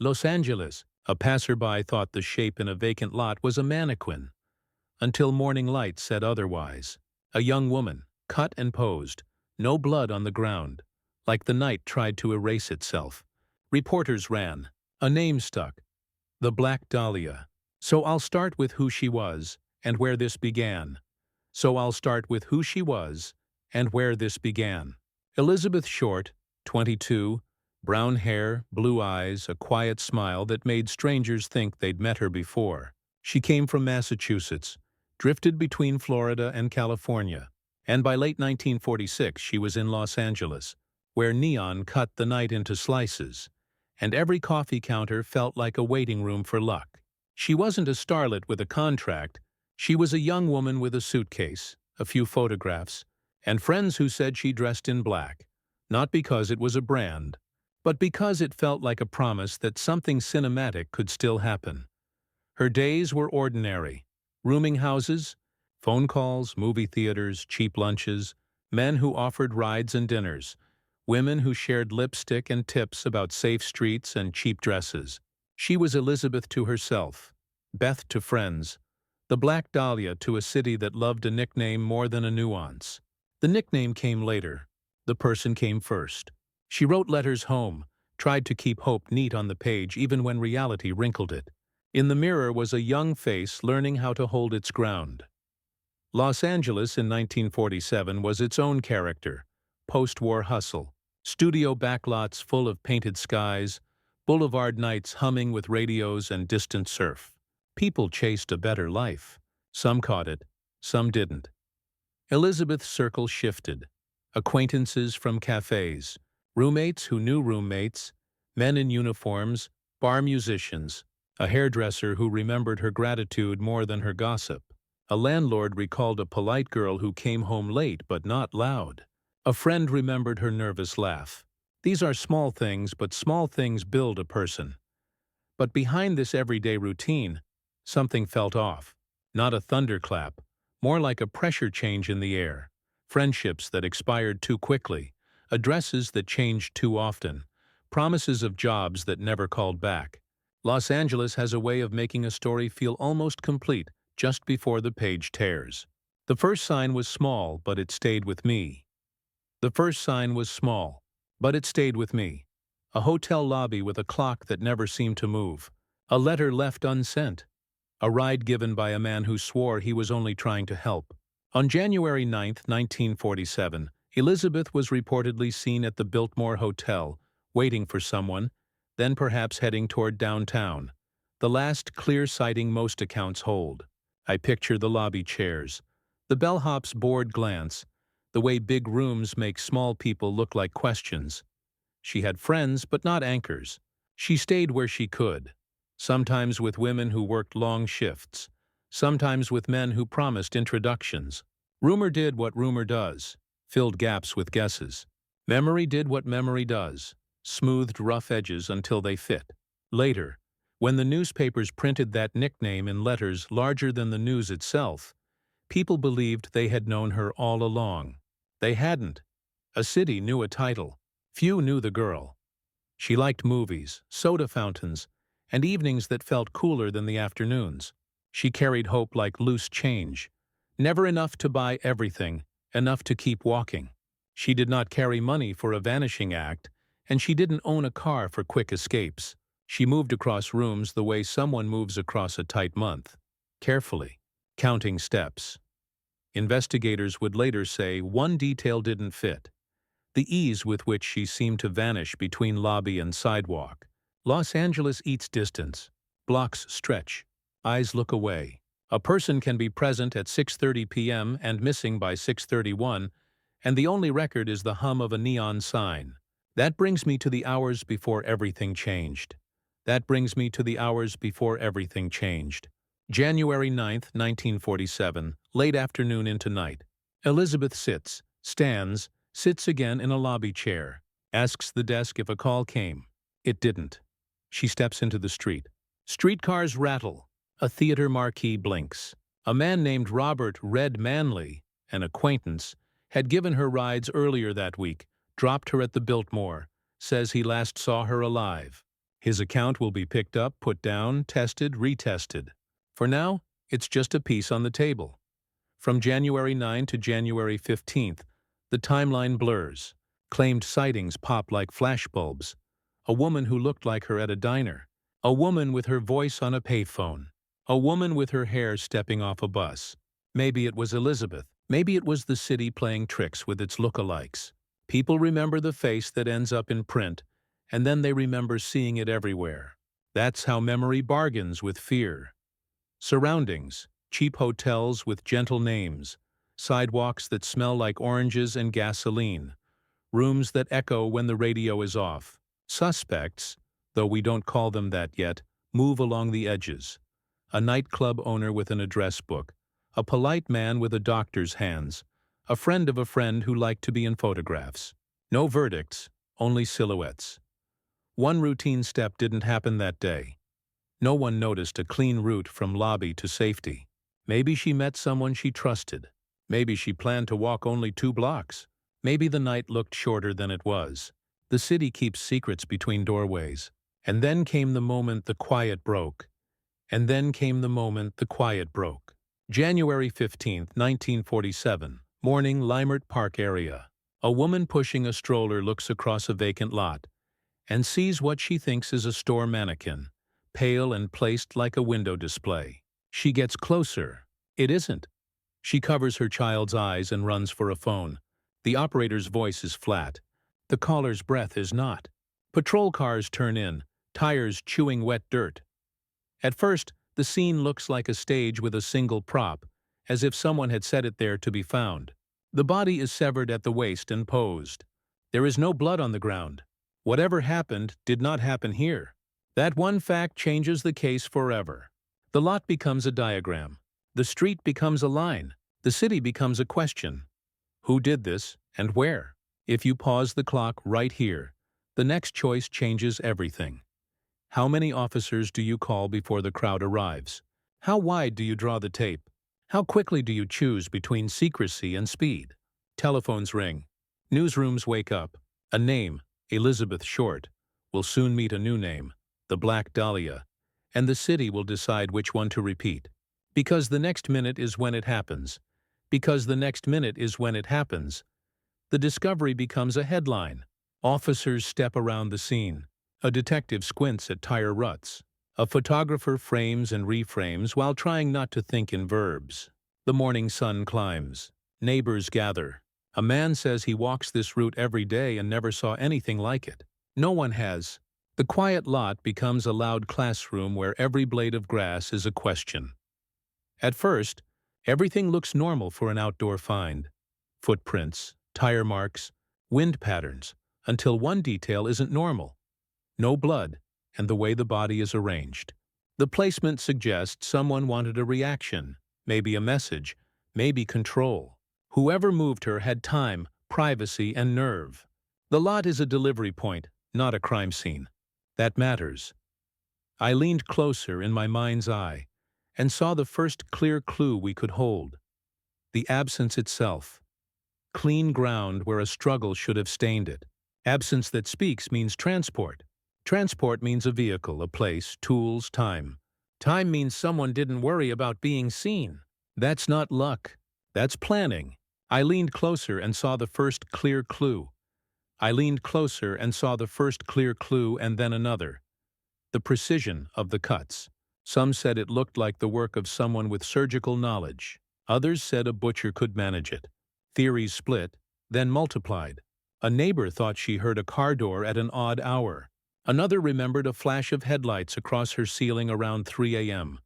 Los Angeles. A passerby thought the shape in a vacant lot was a mannequin, until morning light said otherwise. A young woman, cut and posed, no blood on the ground, like the night tried to erase itself. Reporters ran. A name stuck. The Black Dahlia. So I'll start with who she was, and where this began. So I'll start with who she was, and where this began. Elizabeth Short, 22, brown hair, blue eyes, a quiet smile that made strangers think they'd met her before. She came from Massachusetts, drifted between Florida and California, and by late 1946 she was in Los Angeles, where neon cut the night into slices, and every coffee counter felt like a waiting room for luck. She wasn't a starlet with a contract, she was a young woman with a suitcase, a few photographs, and friends who said she dressed in black, not because it was a brand, but because it felt like a promise that something cinematic could still happen. Her days were ordinary. Rooming houses, phone calls, movie theaters, cheap lunches, men who offered rides and dinners, women who shared lipstick and tips about safe streets and cheap dresses. She was Elizabeth to herself, Beth to friends, the Black Dahlia to a city that loved a nickname more than a nuance. The nickname came later. The person came first. She wrote letters home, tried to keep hope neat on the page even when reality wrinkled it. In the mirror was a young face learning how to hold its ground. Los Angeles in 1947 was its own character, post-war hustle, studio backlots full of painted skies, boulevard nights humming with radios and distant surf. People chased a better life. Some caught it, some didn't. Elizabeth's circle shifted. Acquaintances from cafes, roommates who knew roommates, men in uniforms, bar musicians, a hairdresser who remembered her gratitude more than her gossip. A landlord recalled a polite girl who came home late but not loud. A friend remembered her nervous laugh. These are small things, but small things build a person. But behind this everyday routine, something felt off. Not a thunderclap, more like a pressure change in the air. Friendships that expired too quickly, addresses that changed too often, promises of jobs that never called back. Los Angeles has a way of making a story feel almost complete just before the page tears. The first sign was small, but it stayed with me. The first sign was small, but it stayed with me. A hotel lobby with a clock that never seemed to move. A letter left unsent. A ride given by a man who swore he was only trying to help. On January 9, 1947, Elizabeth was reportedly seen at the Biltmore Hotel, waiting for someone, then perhaps heading toward downtown. The last clear sighting most accounts hold. I picture the lobby chairs, the bellhop's bored glance, the way big rooms make small people look like questions. She had friends, but not anchors. She stayed where she could, sometimes with women who worked long shifts, sometimes with men who promised introductions. Rumor did what rumor does, filled gaps with guesses. Memory did what memory does, smoothed rough edges until they fit. Later, when the newspapers printed that nickname in letters larger than the news itself, people believed they had known her all along. They hadn't. A city knew a title. Few knew the girl. She liked movies, soda fountains, and evenings that felt cooler than the afternoons. She carried hope like loose change. Never enough to buy everything, enough to keep walking. She did not carry money for a vanishing act, and she didn't own a car for quick escapes. She moved across rooms the way someone moves across a tight month, carefully, counting steps. Investigators would later say one detail didn't fit: the ease with which she seemed to vanish between lobby and sidewalk. Los Angeles eats distance. Blocks stretch. Eyes look away. A person can be present at 6:30 p.m. and missing by 6:31, and the only record is the hum of a neon sign. That brings me to the hours before everything changed. That brings me to the hours before everything changed. January 9, 1947, late afternoon into night. Elizabeth stands, sits again in a lobby chair, asks the desk if a call came. It didn't. She steps into the street. Streetcars rattle. A theater marquee blinks. A man named Robert Red Manley, an acquaintance, had given her rides earlier that week, dropped her at the Biltmore, says he last saw her alive. His account will be picked up, put down, tested, retested. For now, it's just a piece on the table. From January 9 to January 15th, the timeline blurs. Claimed sightings pop like flashbulbs. A woman who looked like her at a diner. A woman with her voice on a payphone. A woman with her hair stepping off a bus. Maybe it was Elizabeth. Maybe it was the city playing tricks with its lookalikes. People remember the face that ends up in print, and then they remember seeing it everywhere. That's how memory bargains with fear. Surroundings, cheap hotels with gentle names, sidewalks that smell like oranges and gasoline, rooms that echo when the radio is off. Suspects, though we don't call them that yet, move along the edges. A nightclub owner with an address book, a polite man with a doctor's hands, a friend of a friend who liked to be in photographs. No verdicts, only silhouettes. One routine step didn't happen that day. No one noticed a clean route from lobby to safety. Maybe she met someone she trusted. Maybe she planned to walk only 2 blocks. Maybe the night looked shorter than it was. The city keeps secrets between doorways. And then came the moment the quiet broke. And then came the moment the quiet broke. January 15, 1947, morning, Leimert Park area. A woman pushing a stroller looks across a vacant lot and sees what she thinks is a store mannequin, pale and placed like a window display. She gets closer. It isn't. She covers her child's eyes and runs for a phone. The operator's voice is flat. The caller's breath is not. Patrol cars turn in, tires chewing wet dirt. At first, the scene looks like a stage with a single prop, as if someone had set it there to be found. The body is severed at the waist and posed. There is no blood on the ground. Whatever happened did not happen here. That one fact changes the case forever. The lot becomes a diagram. The street becomes a line. The city becomes a question. Who did this and where? If you pause the clock right here, the next choice changes everything. How many officers do you call before the crowd arrives? How wide do you draw the tape? How quickly do you choose between secrecy and speed? Telephones ring. Newsrooms wake up. A name, Elizabeth Short, will soon meet a new name, the Black Dahlia, and the city will decide which one to repeat. Because the next minute is when it happens. Because the next minute is when it happens. The discovery becomes a headline. Officers step around the scene. A detective squints at tire ruts. A photographer frames and reframes while trying not to think in verbs. The morning sun climbs. Neighbors gather. A man says he walks this route every day and never saw anything like it. No one has. The quiet lot becomes a loud classroom where every blade of grass is a question. At first, everything looks normal for an outdoor find. Footprints, tire marks, wind patterns, until one detail isn't normal. No blood, and the way the body is arranged. The placement suggests someone wanted a reaction, maybe a message, maybe control. Whoever moved her had time, privacy, and nerve. The lot is a delivery point, not a crime scene. That matters. I leaned closer in my mind's eye and saw the first clear clue we could hold. The absence itself. Clean ground where a struggle should have stained it. Absence that speaks means transport. Transport means a vehicle, a place, tools, time. Time means someone didn't worry about being seen. That's not luck. That's planning. I leaned closer and saw the first clear clue. I leaned closer and saw the first clear clue and then another. The precision of the cuts. Some said it looked like the work of someone with surgical knowledge. Others said a butcher could manage it. Theories split, then multiplied. A neighbor thought she heard a car door at an odd hour. Another remembered a flash of headlights across her ceiling around 3 a.m.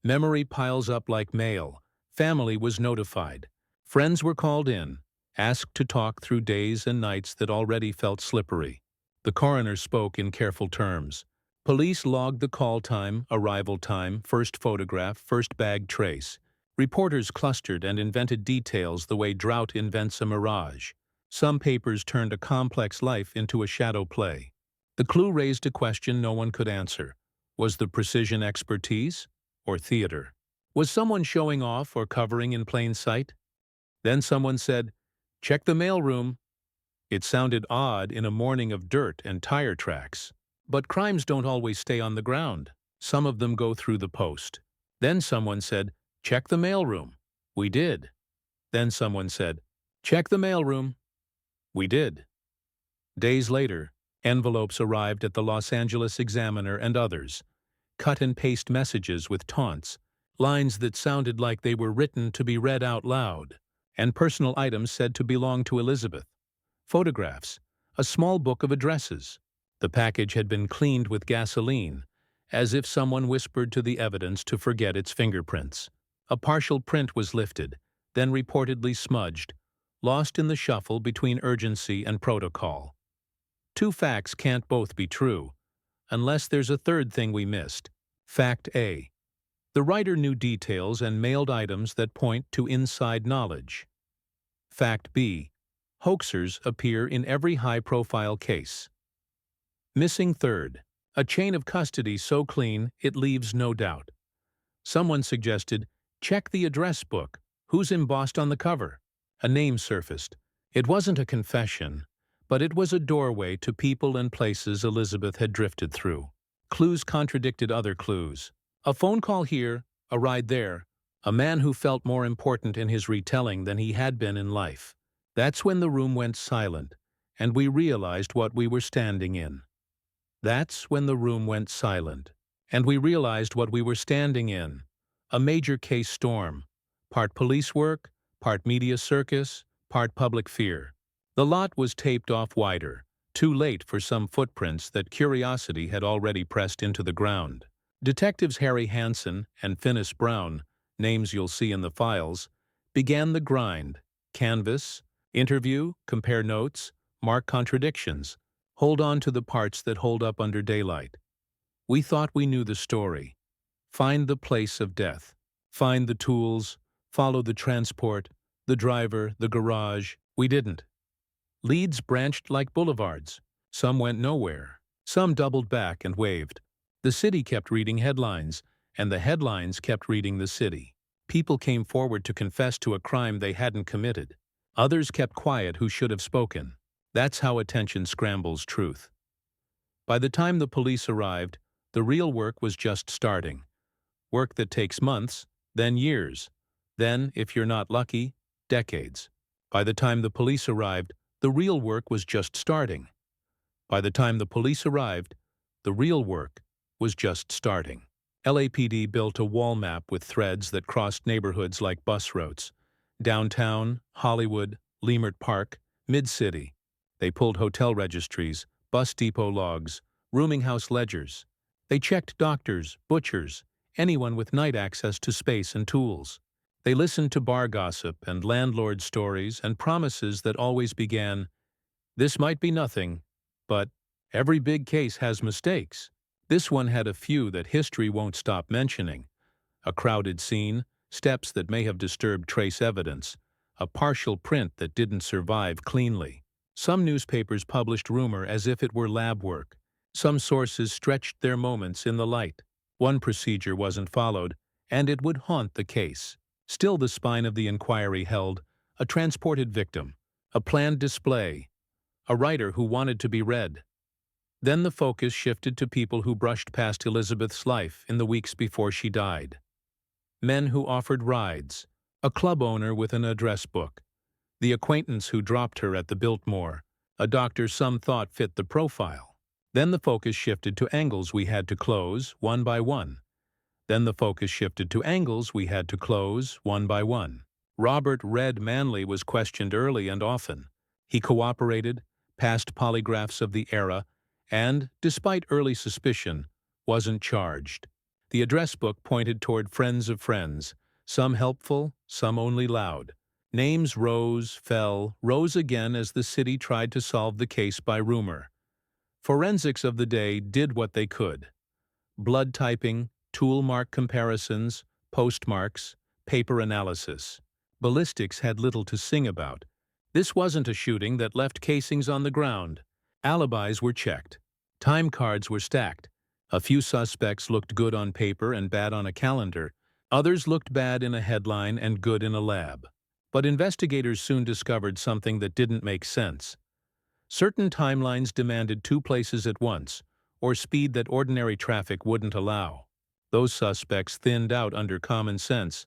Memory piles up like mail. Family was notified. Friends were called in, asked to talk through days and nights that already felt slippery. The coroner spoke in careful terms. Police logged the call time, arrival time, first photograph, first bag trace. Reporters clustered and invented details the way drought invents a mirage. Some papers turned a complex life into a shadow play. The clue raised a question no one could answer. Was the precision expertise or theater? Was someone showing off or covering in plain sight? Then someone said, "Check the mailroom." It sounded odd in a morning of dirt and tire tracks. But crimes don't always stay on the ground. Some of them go through the post. Then someone said, check the mailroom. We did. Then someone said, check the mailroom. We did. Days later, envelopes arrived at the Los Angeles Examiner and others. Cut-and-paste messages with taunts, lines that sounded like they were written to be read out loud, and personal items said to belong to Elizabeth. Photographs, a small book of addresses. The package had been cleaned with gasoline, as if someone whispered to the evidence to forget its fingerprints. A partial print was lifted, then reportedly smudged, lost in the shuffle between urgency and protocol. Two facts can't both be true, unless there's a third thing we missed. Fact A. The writer knew details and mailed items that point to inside knowledge. Fact B. Hoaxers appear in every high-profile case. Missing third. A chain of custody so clean it leaves no doubt. Someone suggested, check the address book. Who's embossed on the cover? A name surfaced. It wasn't a confession, but it was a doorway to people and places Elizabeth had drifted through. Clues contradicted other clues. A phone call here, a ride there, a man who felt more important in his retelling than he had been in life. That's when the room went silent, and we realized what we were standing in. That's when the room went silent, and we realized what we were standing in. A major case storm. Part police work, part media circus, part public fear. The lot was taped off wider, too late for some footprints that curiosity had already pressed into the ground. Detectives Harry Hansen and Finis Brown, names you'll see in the files, began the grind. Canvass, interview, compare notes, mark contradictions, hold on to the parts that hold up under daylight. We thought we knew the story. Find the place of death. Find the tools, follow the transport, the driver, the garage. We didn't. Leads branched like boulevards. Some went nowhere. Some doubled back and waved. The city kept reading headlines, and the headlines kept reading the city. People came forward to confess to a crime they hadn't committed. Others kept quiet who should have spoken. That's how attention scrambles truth. By the time the police arrived, the real work was just starting. Work that takes months, then years, then, if you're not lucky, decades. By the time the police arrived, the real work was just starting. By the time the police arrived, the real work was just starting. LAPD built a wall map with threads that crossed neighborhoods like bus routes. Downtown, Hollywood, Leimert Park, Mid-City. They pulled hotel registries, bus depot logs, rooming house ledgers. They checked doctors, butchers, anyone with night access to space and tools. They listened to bar gossip and landlord stories and promises that always began, "This might be nothing, but every big case has mistakes." This one had a few that history won't stop mentioning. A crowded scene, steps that may have disturbed trace evidence, a partial print that didn't survive cleanly. Some newspapers published rumor as if it were lab work. Some sources stretched their moments in the light. One procedure wasn't followed, and it would haunt the case. Still the spine of the inquiry held, a transported victim, a planned display, a writer who wanted to be read. Then the focus shifted to people who brushed past Elizabeth's life in the weeks before she died. Men who offered rides, a club owner with an address book, the acquaintance who dropped her at the Biltmore, a doctor some thought fit the profile. Then the focus shifted to angles we had to close, one by one. Then the focus shifted to angles we had to close, one by one. Robert Red Manley was questioned early and often. He cooperated, passed polygraphs of the era, and, despite early suspicion, wasn't charged. The address book pointed toward friends of friends, some helpful, some only loud. Names rose, fell, rose again as the city tried to solve the case by rumor. Forensics of the day did what they could. Blood typing, tool mark comparisons, postmarks, paper analysis. Ballistics had little to sing about. This wasn't a shooting that left casings on the ground. Alibis were checked. Time cards were stacked. A few suspects looked good on paper and bad on a calendar. Others looked bad in a headline and good in a lab. But investigators soon discovered something that didn't make sense. Certain timelines demanded two places at once, or speed that ordinary traffic wouldn't allow. Those suspects thinned out under common sense,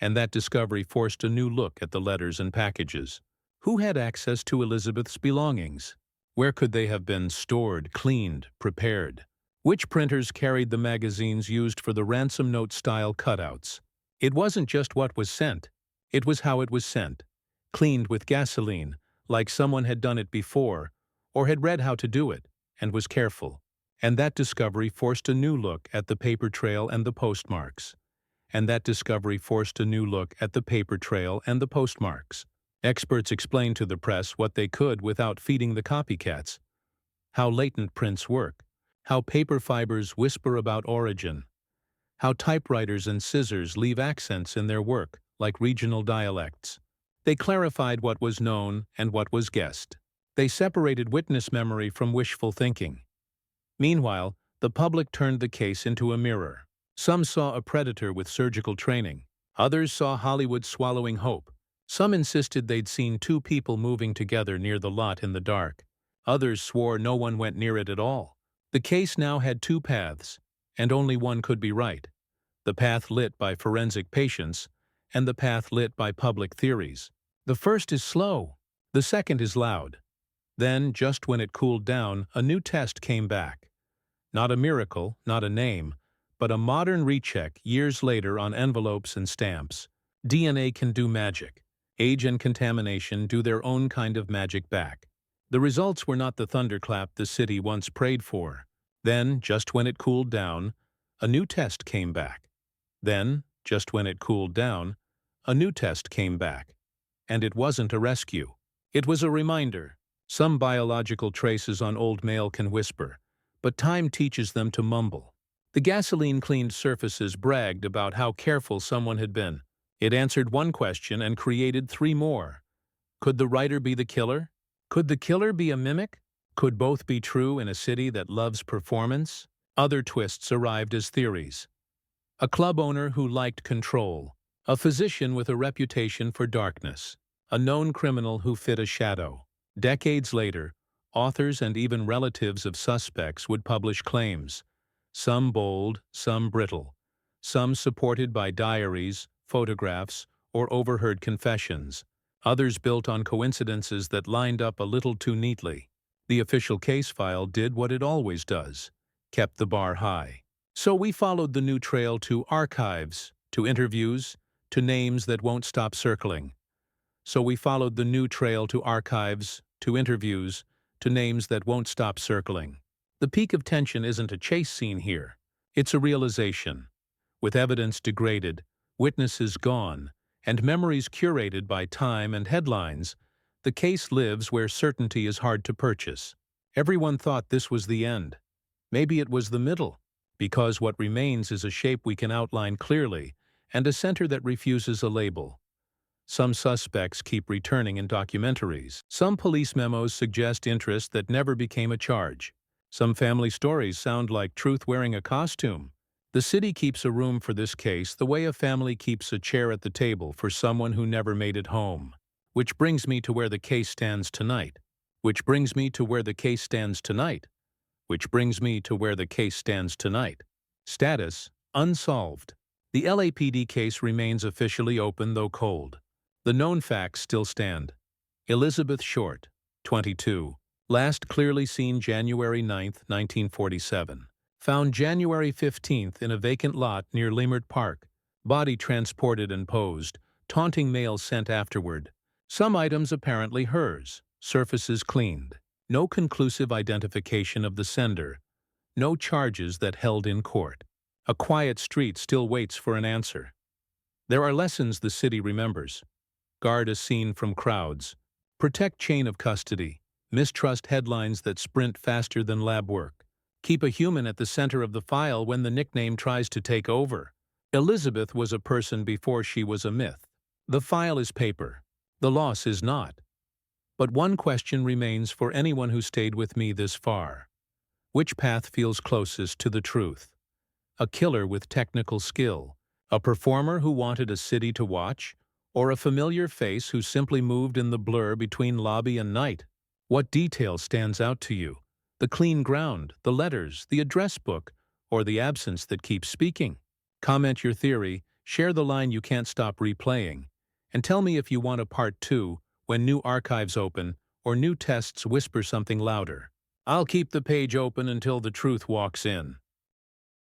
and that discovery forced a new look at the letters and packages. Who had access to Elizabeth's belongings? Where could they have been stored, cleaned, prepared? Which printers carried the magazines used for the ransom note-style cutouts? It wasn't just what was sent. It was how it was sent. Cleaned with gasoline, like someone had done it before, or had read how to do it, and was careful. And that discovery forced a new look at the paper trail and the postmarks. And that discovery forced a new look at the paper trail and the postmarks. Experts explained to the press what they could without feeding the copycats. How latent prints work. How paper fibers whisper about origin. How typewriters and scissors leave accents in their work, like regional dialects. They clarified what was known and what was guessed. They separated witness memory from wishful thinking. Meanwhile, the public turned the case into a mirror. Some saw a predator with surgical training. Others saw Hollywood swallowing hope. Some insisted they'd seen two people moving together near the lot in the dark. Others swore no one went near it at all. The case now had two paths, and only one could be right. The path lit by forensic patience, and the path lit by public theories. The first is slow. The second is loud. Then, just when it cooled down, a new test came back. Not a miracle, not a name, but a modern recheck years later on envelopes and stamps. DNA can do magic. Age and contamination do their own kind of magic back. The results were not the thunderclap the city once prayed for. Then, just when it cooled down, a new test came back. Then, just when it cooled down, a new test came back. And it wasn't a rescue. It was a reminder. Some biological traces on old mail can whisper, but time teaches them to mumble. The gasoline-cleaned surfaces bragged about how careful someone had been. It answered one question and created three more. Could the writer be the killer? Could the killer be a mimic? Could both be true in a city that loves performance? Other twists arrived as theories. A club owner who liked control. A physician with a reputation for darkness. A known criminal who fit a shadow. Decades later, authors and even relatives of suspects would publish claims. Some bold, some brittle. Some supported by diaries, photographs, or overheard confessions. Others built on coincidences that lined up a little too neatly. The official case file did what it always does, kept the bar high. So we followed the new trail to archives, to interviews, to names that won't stop circling. So we followed the new trail to archives, to interviews, to names that won't stop circling. The peak of tension isn't a chase scene here. It's a realization. With evidence degraded, witnesses gone, and memories curated by time and headlines, the case lives where certainty is hard to purchase. Everyone thought this was the end. Maybe it was the middle, because what remains is a shape we can outline clearly and a center that refuses a label. Some suspects keep returning in documentaries. Some police memos suggest interest that never became a charge. Some family stories sound like truth wearing a costume. The city keeps a room for this case the way a family keeps a chair at the table for someone who never made it home. Which brings me to where the case stands tonight. Which brings me to where the case stands tonight. Which brings me to where the case stands tonight. Status: unsolved. The LAPD case remains officially open though cold. The known facts still stand. Elizabeth Short, 22. Last clearly seen January 9, 1947. Found January 15 in a vacant lot near Leimert Park. Body transported and posed. Taunting mail sent afterward. Some items apparently hers. Surfaces cleaned. No conclusive identification of the sender. No charges that held in court. A quiet street still waits for an answer. There are lessons the city remembers. Guard a scene from crowds. Protect chain of custody. Mistrust headlines that sprint faster than lab work. Keep a human at the center of the file when the nickname tries to take over. Elizabeth was a person before she was a myth. The file is paper. The loss is not. But one question remains for anyone who stayed with me this far. Which path feels closest to the truth? A killer with technical skill? A performer who wanted a city to watch? Or a familiar face who simply moved in the blur between lobby and night? What detail stands out to you? The clean ground, the letters, the address book, or the absence that keeps speaking? Comment your theory, share the line you can't stop replaying, and tell me if you want a part 2 when new archives open or new tests whisper something louder. I'll keep the page open until the truth walks in.